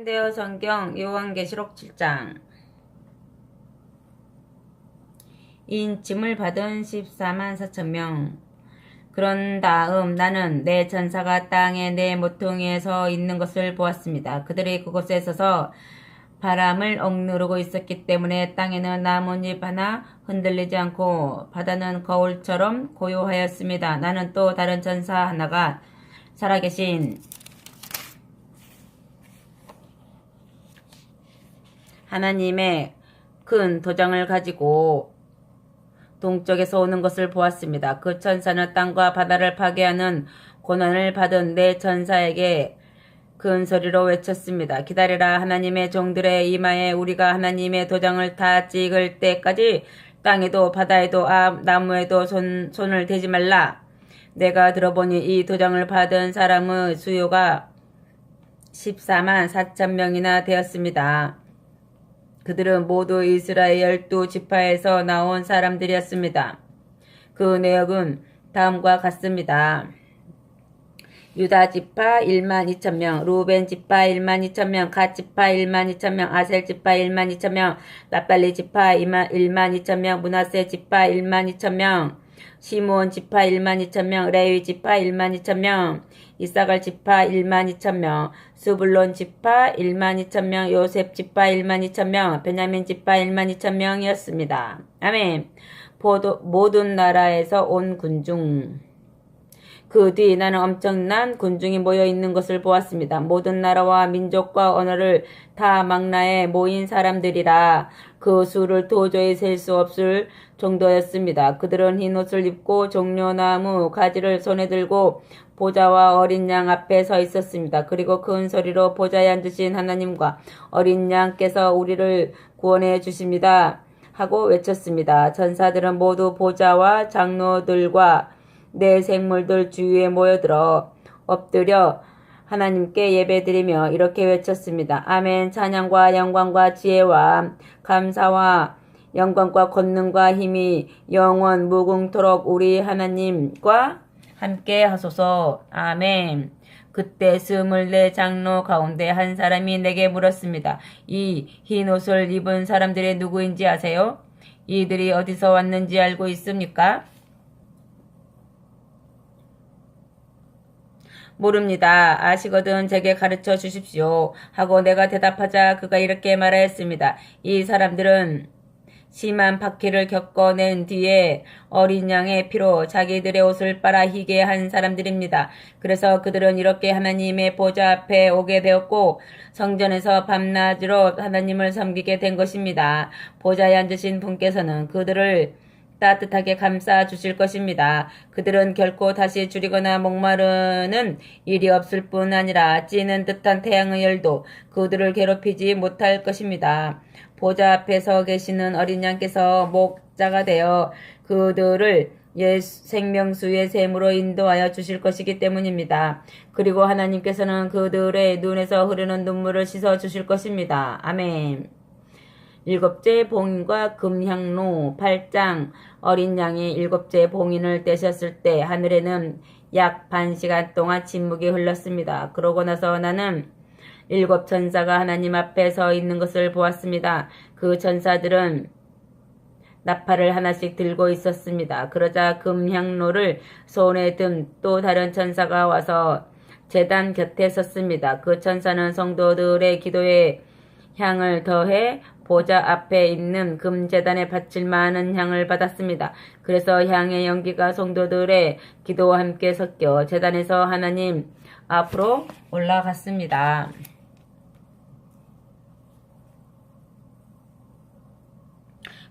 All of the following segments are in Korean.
현대어 성경 요한계시록 7장. 인침을 받은 14만 4천 명. 그런 다음 나는 내 전사가 땅에 내 모퉁이에 서 있는 것을 보았습니다. 그들이 그곳에 서서 바람을 억누르고 있었기 때문에 땅에는 나뭇잎 하나 흔들리지 않고 바다는 거울처럼 고요하였습니다. 나는 또 다른 전사 하나가 살아계신 하나님의 큰 도장을 가지고 동쪽에서 오는 것을 보았습니다. 그 천사는 땅과 바다를 파괴하는 고난을 받은 내 천사에게 큰 소리로 외쳤습니다. 기다리라. 하나님의 종들의 이마에 우리가 하나님의 도장을 다 찍을 때까지 땅에도 바다에도 나무에도 손을 대지 말라. 내가 들어보니 이 도장을 받은 사람의 수요가 14만 4천 명이나 되었습니다. 그들은 모두 이스라엘 12지파에서 나온 사람들이었습니다. 그 내역은 다음과 같습니다. 유다 지파 1만 2천 명, 루벤 지파 1만 2천 명, 갓 지파 1만 2천 명, 아셀 지파 1만 2천 명, 납달리 지파 1만 2천 명, 므낫세 지파 1만 2천 명, 시므온 지파 1만 2천 명, 레위 지파 1만 2천 명, 이사갈 지파 1만 2천 명, 스불론 지파 1만 2천 명, 요셉 지파 1만 2천 명, 베냐민 지파 1만 2천 명이었습니다. 아멘. 모든 나라에서 온 군중. 그 뒤 나는 엄청난 군중이 모여 있는 것을 보았습니다. 모든 나라와 민족과 언어를 다 망라에 모인 사람들이라 그 수를 도저히 셀 수 없을 정도였습니다. 그들은 흰 옷을 입고 종려나무 가지를 손에 들고 보좌와 어린 양 앞에 서 있었습니다. 그리고 큰 소리로 보좌에 앉으신 하나님과 어린 양께서 우리를 구원해 주십니다 하고 외쳤습니다. 전사들은 모두 보좌와 장로들과 내 생물들 주위에 모여들어 엎드려 하나님께 예배드리며 이렇게 외쳤습니다. 아멘. 찬양과 영광과 지혜와 감사와 영광과 권능과 힘이 영원 무궁토록 우리 하나님과 함께 하소서. 아멘. 그때 24 장로 가운데 한 사람이 내게 물었습니다. 이 흰 옷을 입은 사람들이 누구인지 아세요? 이들이 어디서 왔는지 알고 있습니까? 모릅니다. 아시거든 제게 가르쳐 주십시오. 하고 내가 대답하자 그가 이렇게 말하였습니다. 이 사람들은 심한 박해를 겪어낸 뒤에 어린 양의 피로 자기들의 옷을 빨아 희게 한 사람들입니다. 그래서 그들은 이렇게 하나님의 보좌 앞에 오게 되었고 성전에서 밤낮으로 하나님을 섬기게 된 것입니다. 보좌에 앉으신 분께서는 그들을 따뜻하게 감싸 주실 것입니다. 그들은 결코 다시 줄이거나 목마르는 일이 없을 뿐 아니라 찌는 듯한 태양의 열도 그들을 괴롭히지 못할 것입니다. 보좌 앞에 서 계시는 어린 양께서 목자가 되어 그들을 생명수의 샘으로 인도하여 주실 것이기 때문입니다. 그리고 하나님께서는 그들의 눈에서 흐르는 눈물을 씻어 주실 것입니다. 아멘. 일곱째 봉인과 금향로 8장. 어린 양이 일곱째 봉인을 떼셨을 때 하늘에는 약 반시간 동안 침묵이 흘렀습니다. 그러고 나서 나는 일곱 천사가 하나님 앞에 서 있는 것을 보았습니다. 그 천사들은 나팔을 하나씩 들고 있었습니다. 그러자 금향로를 손에 든 또 다른 천사가 와서 제단 곁에 섰습니다. 그 천사는 성도들의 기도에 향을 더해 보좌 앞에 있는 금제단에 바칠 많은 향을 받았습니다. 그래서 향의 연기가 성도들의 기도와 함께 섞여 제단에서 하나님 앞으로 올라갔습니다.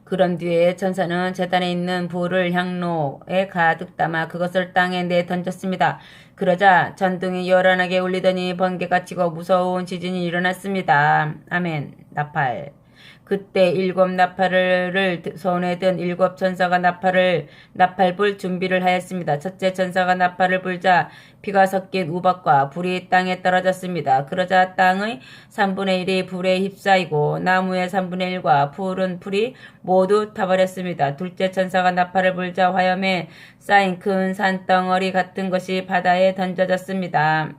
그런 뒤에 천사는 제단에 있는 불을 향로에 가득 담아 그것을 땅에 내던졌습니다. 그러자 전등이 요란하게 울리더니 번개가 치고 무서운 지진이 일어났습니다. 아멘. 나팔. 그때 일곱 나팔을 손에 든 일곱 천사가 나팔불 준비를 하였습니다. 첫째 천사가 나팔을 불자 피가 섞인 우박과 불이 땅에 떨어졌습니다. 그러자 땅의 3분의 1이 불에 휩싸이고 나무의 3분의 1과 푸른 풀이 모두 타버렸습니다. 둘째 천사가 나팔을 불자 화염에 쌓인 큰 산덩어리 같은 것이 바다에 던져졌습니다.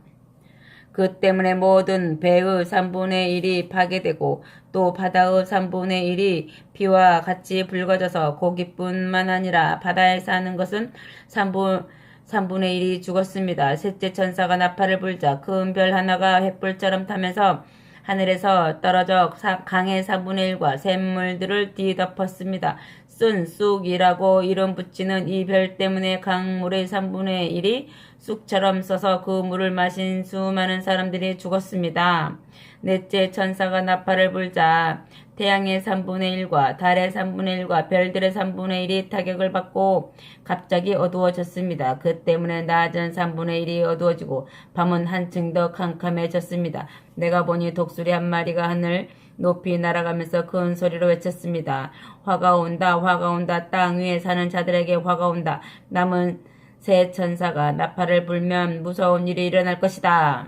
그 때문에 모든 배의 3분의 1이 파괴되고 또 바다의 3분의 1이 비와 같이 붉어져서 고기뿐만 아니라 바다에 사는 것은 3분의 1이 죽었습니다. 셋째 천사가 나팔을 불자 큰 별 하나가 횃불처럼 타면서 하늘에서 떨어져 강의 3분의 1과 샘물들을 뒤덮었습니다. 쓴 쑥이라고 이름 붙이는 이 별 때문에 강물의 3분의 1이 쑥처럼 써서 그 물을 마신 수많은 사람들이 죽었습니다. 넷째 천사가 나팔을 불자 태양의 3분의 1과 달의 3분의 1과 별들의 3분의 1이 타격을 받고 갑자기 어두워졌습니다. 그 때문에 낮은 3분의 1이 어두워지고 밤은 한층 더 캄캄해졌습니다. 내가 보니 독수리 한 마리가 하늘 높이 날아가면서 큰 소리로 외쳤습니다. 화가 온다, 화가 온다, 땅 위에 사는 자들에게 화가 온다. 남은 새 천사가 나팔을 불면 무서운 일이 일어날 것이다.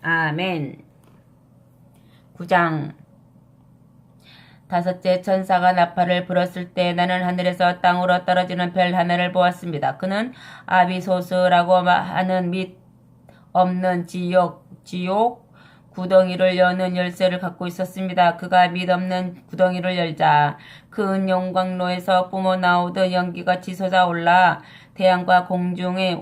아멘. 9장. 다섯째 천사가 나팔을 불었을 때 나는 하늘에서 땅으로 떨어지는 별 하나를 보았습니다. 그는 아비소스라고 하는 밑 없는 지옥 구덩이를 여는 열쇠를 갖고 있었습니다. 그가 밑 없는 구덩이를 열자 큰 용광로에서 뿜어 나오던 연기같이 솟아올라 태양과 공중이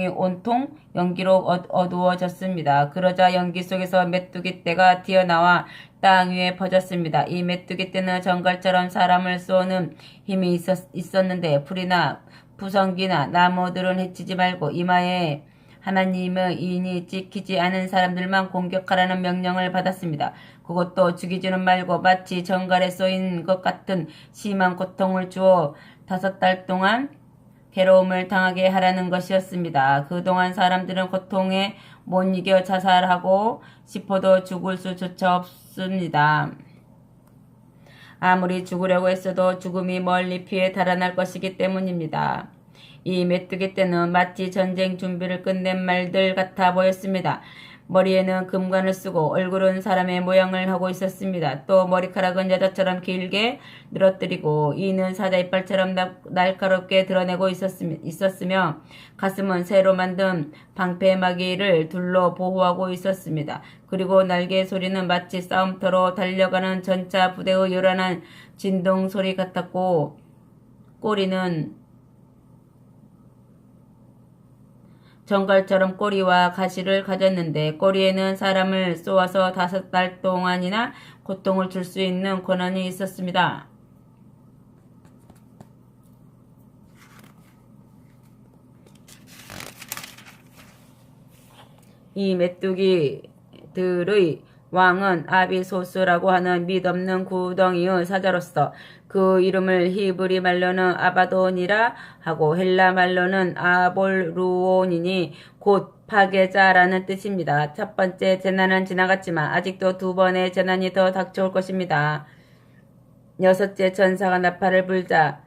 온통 연기로 어두워졌습니다. 그러자 연기 속에서 메뚜기 떼가 튀어나와 땅 위에 퍼졌습니다. 이 메뚜기 떼는 정갈처럼 사람을 쏘는 힘이 있었는데 풀이나 부성기나 나무들은 해치지 말고 이마에 하나님의 인이 찍히지 않은 사람들만 공격하라는 명령을 받았습니다. 그것도 죽이지는 말고 마치 정갈에 쏘인 것 같은 심한 고통을 주어 5달 동안 괴로움을 당하게 하라는 것이었습니다. 그동안 사람들은 고통에 못 이겨 자살하고 싶어도 죽을 수조차 없습니다. 아무리 죽으려고 했어도 죽음이 멀리 피해 달아날 것이기 때문입니다. 이 메뚜기 떼는 마치 전쟁 준비를 끝낸 말들 같아 보였습니다. 머리에는 금관을 쓰고 얼굴은 사람의 모양을 하고 있었습니다. 또 머리카락은 여자처럼 길게 늘어뜨리고 이는 사자 이빨처럼 날카롭게 드러내고 있었으며 가슴은 새로 만든 방패막이를 둘러 보호하고 있었습니다. 그리고 날개 소리는 마치 싸움터로 달려가는 전차 부대의 요란한 진동 소리 같았고 꼬리는 정갈처럼 꼬리와 가시를 가졌는데 꼬리에는 사람을 쏘아서 5달 동안이나 고통을 줄 수 있는 권한이 있었습니다. 이 메뚜기들의 왕은 아비소스라고 하는 밑없는 구덩이의 사자로서 그 이름을 히브리 말로는 아바돈이라 하고 헬라 말로는 아볼루온이니 곧 파괴자라는 뜻입니다. 첫 번째 재난은 지나갔지만 아직도 2번의 재난이 더 닥쳐올 것입니다. 여섯째 천사가 나팔을 불자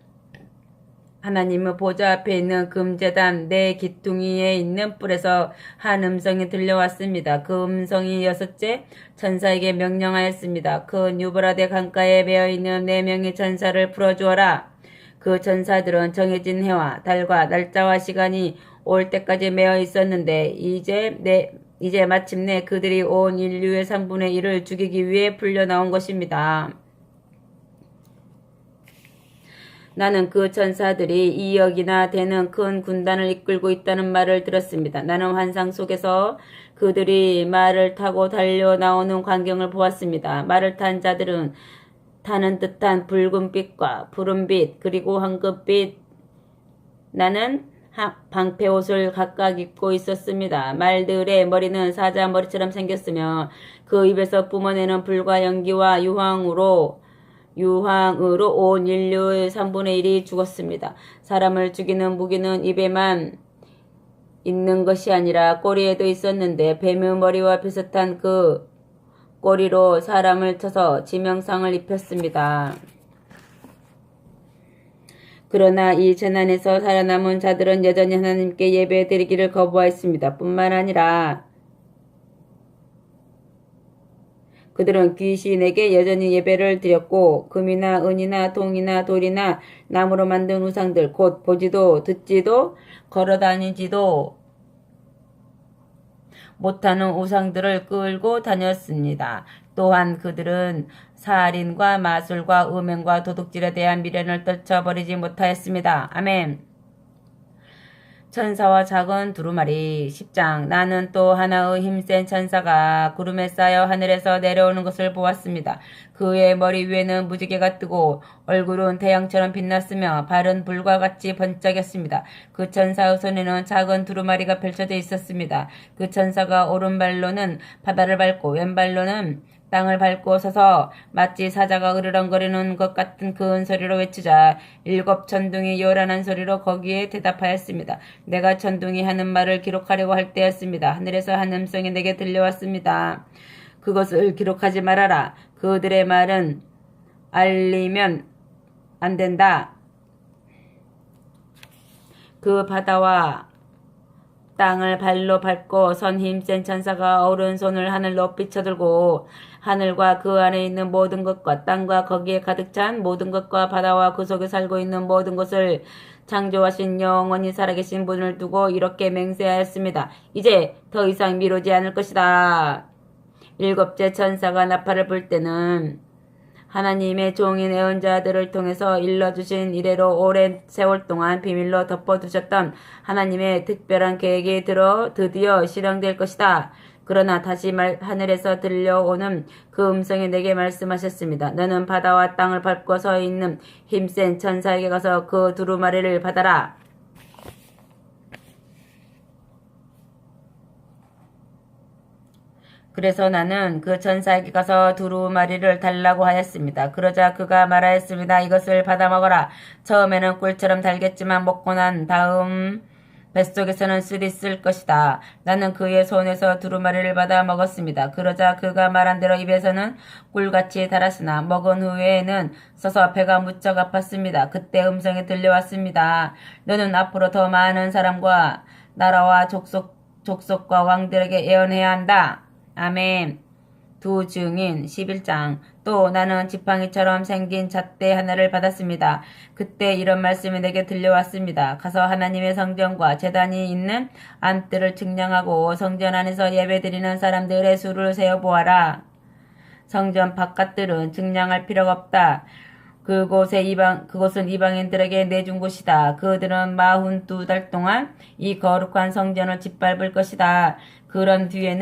하나님의 보좌 앞에 있는 금제단 네 기퉁이에 있는 뿔에서 한 음성이 들려왔습니다. 그 음성이 여섯째 천사에게 명령하였습니다. 그 유브라데 강가에 베어있는 4명의 천사를 풀어주어라. 그 천사들은 정해진 해와 달과 날짜와 시간이 올 때까지 매어 있었는데 이제 마침내 그들이 온 인류의 3분의 1을 죽이기 위해 풀려나온 것입니다. 나는 그 천사들이 2억이나 되는 큰 군단을 이끌고 있다는 말을 들었습니다. 나는 환상 속에서 그들이 말을 타고 달려 나오는 광경을 보았습니다. 말을 탄 자들은 타는 듯한 붉은빛과 푸른빛 그리고 황금빛 나는 방패옷을 각각 입고 있었습니다. 말들의 머리는 사자 머리처럼 생겼으며 그 입에서 뿜어내는 불과 연기와 유황으로 온 인류의 3분의 1이 죽었습니다. 사람을 죽이는 무기는 입에만 있는 것이 아니라 꼬리에도 있었는데 뱀의 머리와 비슷한 그 꼬리로 사람을 쳐서 지명상을 입혔습니다. 그러나 이 재난에서 살아남은 자들은 여전히 하나님께 예배드리기를 거부하였습니다. 뿐만 아니라 그들은 귀신에게 여전히 예배를 드렸고 금이나 은이나 동이나 돌이나 나무로 만든 우상들 곧 보지도 듣지도 걸어다니지도 못하는 우상들을 끌고 다녔습니다. 또한 그들은 살인과 마술과 음행과 도둑질에 대한 미련을 떨쳐버리지 못하였습니다. 아멘. 천사와 작은 두루마리 10장. 나는 또 하나의 힘센 천사가 구름에 쌓여 하늘에서 내려오는 것을 보았습니다. 그의 머리 위에는 무지개가 뜨고 얼굴은 태양처럼 빛났으며 발은 불과 같이 번쩍였습니다. 그 천사의 손에는 작은 두루마리가 펼쳐져 있었습니다. 그 천사가 오른발로는 바다를 밟고 왼발로는 땅을 밟고 서서 마치 사자가 으르렁거리는 것 같은 큰 소리로 외치자 7 천둥이 요란한 소리로 거기에 대답하였습니다. 내가 천둥이 하는 말을 기록하려고 할 때였습니다. 하늘에서 한 음성이 내게 들려왔습니다. 그것을 기록하지 말아라. 그들의 말은 알리면 안 된다. 그 바다와 땅을 발로 밟고 선 힘센 천사가 오른손을 하늘 높이 쳐들고 하늘과 그 안에 있는 모든 것과 땅과 거기에 가득 찬 모든 것과 바다와 그 속에 살고 있는 모든 것을 창조하신 영원히 살아계신 분을 두고 이렇게 맹세하였습니다. 이제 더 이상 미루지 않을 것이다. 7째 천사가 나팔을 불 때는 하나님의 종인 예언자들을 통해서 일러주신 이래로 오랜 세월 동안 비밀로 덮어두셨던 하나님의 특별한 계획이 드디어 실행될 것이다. 그러나 다시 하늘에서 들려오는 그 음성이 내게 말씀하셨습니다. 너는 바다와 땅을 밟고 서 있는 힘센 천사에게 가서 그 두루마리를 받아라. 그래서 나는 그 천사에게 가서 두루마리를 달라고 하였습니다. 그러자 그가 말하였습니다. 이것을 받아 먹어라. 처음에는 꿀처럼 달겠지만 먹고 난 다음 뱃속에서는 쓸이 쓸 것이다. 나는 그의 손에서 두루마리를 받아 먹었습니다. 그러자 그가 말한 대로 입에서는 꿀같이 달았으나 먹은 후에는 서서 배가 무척 아팠습니다. 그때 음성이 들려왔습니다. 너는 앞으로 더 많은 사람과 나라와 족속과 왕들에게 예언해야 한다. 아멘. 두 증인 11장. 또 나는 지팡이처럼 생긴 잣대 하나를 받았습니다. 그때 이런 말씀이 내게 들려왔습니다. 가서 하나님의 성전과 제단이 있는 안뜰을 측량하고 성전 안에서 예배드리는 사람들의 수를 세어보아라. 성전 바깥들은 측량할 필요가 없다. 그곳은 이방인들에게 내준 곳이다. 그들은 42달 동안 이 거룩한 성전을 짓밟을 것이다. 그런 뒤에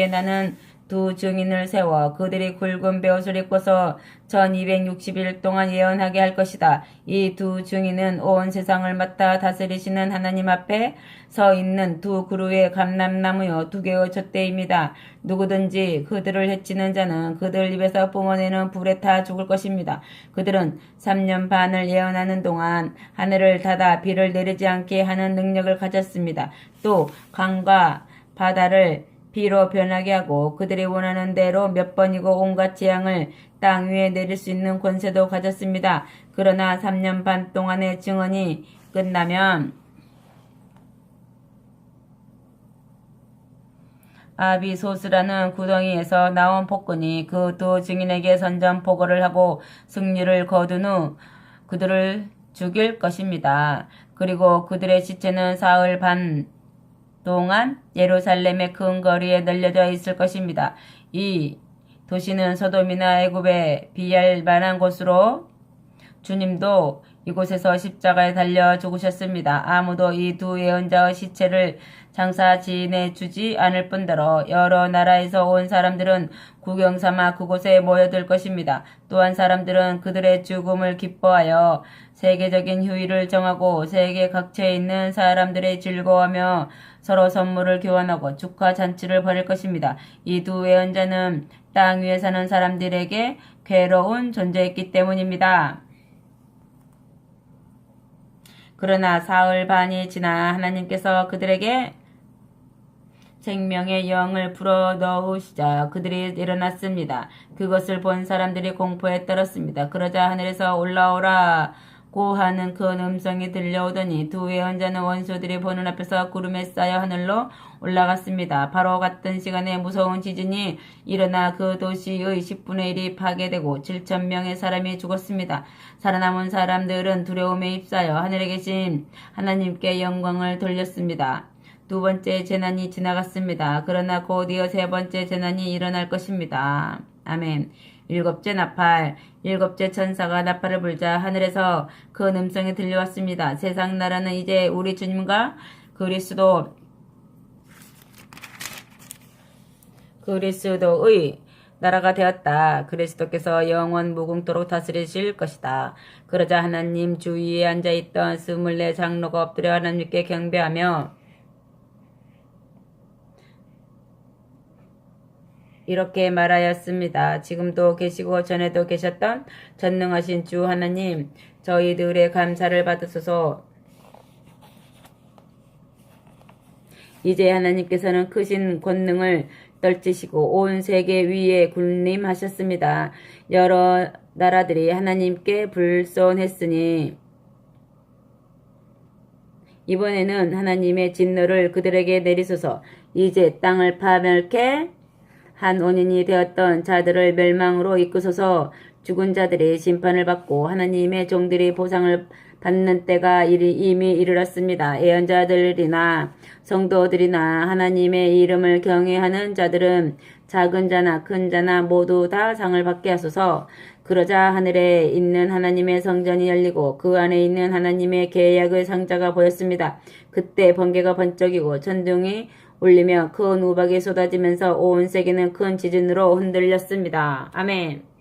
나는 두 증인을 세워 그들이 굵은 베옷을 입고서 1260일 동안 예언하게 할 것이다. 이 두 증인은 온 세상을 맡아 다스리시는 하나님 앞에 서 있는 두 그루의 감람나무요 2개의 촛대입니다. 누구든지 그들을 해치는 자는 그들 입에서 뿜어내는 불에 타 죽을 것입니다. 그들은 3년 반을 예언하는 동안 하늘을 닫아 비를 내리지 않게 하는 능력을 가졌습니다. 또 강과 바다를 비로 변하게 하고 그들이 원하는 대로 몇 번이고 온갖 재앙을 땅 위에 내릴 수 있는 권세도 가졌습니다. 그러나 3년 반 동안의 증언이 끝나면 아비소스라는 구덩이에서 나온 폭군이 그 두 증인에게 선전포고를 하고 승리를 거둔 후 그들을 죽일 것입니다. 그리고 그들의 시체는 사흘 반 동안 예루살렘의 큰 거리에 널려져 있을 것입니다. 이 도시는 소돔이나 애굽에 비할 만한 곳으로 주님도 이곳에서 십자가에 달려 죽으셨습니다. 아무도 이 두 예언자의 시체를 장사 지내주지 않을 뿐더러 여러 나라에서 온 사람들은 구경삼아 그곳에 모여들 것입니다. 또한 사람들은 그들의 죽음을 기뻐하여 세계적인 휴일을 정하고 세계 각처에 있는 사람들이 즐거워하며 서로 선물을 교환하고 축하 잔치를 벌일 것입니다. 이 두 예언자는 땅 위에 사는 사람들에게 괴로운 존재였기 때문입니다. 그러나 사흘 반이 지나 하나님께서 그들에게 생명의 영을 불어넣으시자 그들이 일어났습니다. 그것을 본 사람들이 공포에 떨었습니다. 그러자 하늘에서 올라오라고 하는 큰 음성이 들려오더니 두 예언자는 원수들이 보는 앞에서 구름에 쌓여 하늘로 올라갔습니다. 바로 같은 시간에 무서운 지진이 일어나 그 도시의 10분의 1이 파괴되고 7,000명의 사람이 죽었습니다. 살아남은 사람들은 두려움에 휩싸여 하늘에 계신 하나님께 영광을 돌렸습니다. 두 번째 재난이 지나갔습니다. 그러나 곧이어 세 번째 재난이 일어날 것입니다. 아멘. 일곱째 나팔. 일곱째 천사가 나팔을 불자 하늘에서 큰 음성이 들려왔습니다. 세상 나라는 이제 우리 주님과 그리스도의 나라가 되었다. 그리스도께서 영원 무궁토록 다스리실 것이다. 그러자 하나님 주위에 앉아있던 24 장로가 엎드려 하나님께 경배하며 이렇게 말하였습니다. 지금도 계시고 전에도 계셨던 전능하신 주 하나님, 저희들의 감사를 받으소서. 이제 하나님께서는 크신 권능을 떨치시고 온 세계 위에 군림하셨습니다. 여러 나라들이 하나님께 불손했으니 이번에는 하나님의 진노를 그들에게 내리소서. 이제 땅을 파멸케 한 원인이 되었던 자들을 멸망으로 이끄소서. 죽은 자들이 심판을 받고 하나님의 종들이 보상을 받는 때가 이미 이르렀습니다. 예언자들이나 성도들이나 하나님의 이름을 경외하는 자들은 작은 자나 큰 자나 모두 다 상을 받게 하소서. 그러자 하늘에 있는 하나님의 성전이 열리고 그 안에 있는 하나님의 계약의 상자가 보였습니다. 그때 번개가 번쩍이고 천둥이 울리며 큰 우박이 쏟아지면서 온 세계는 큰 지진으로 흔들렸습니다. 아멘.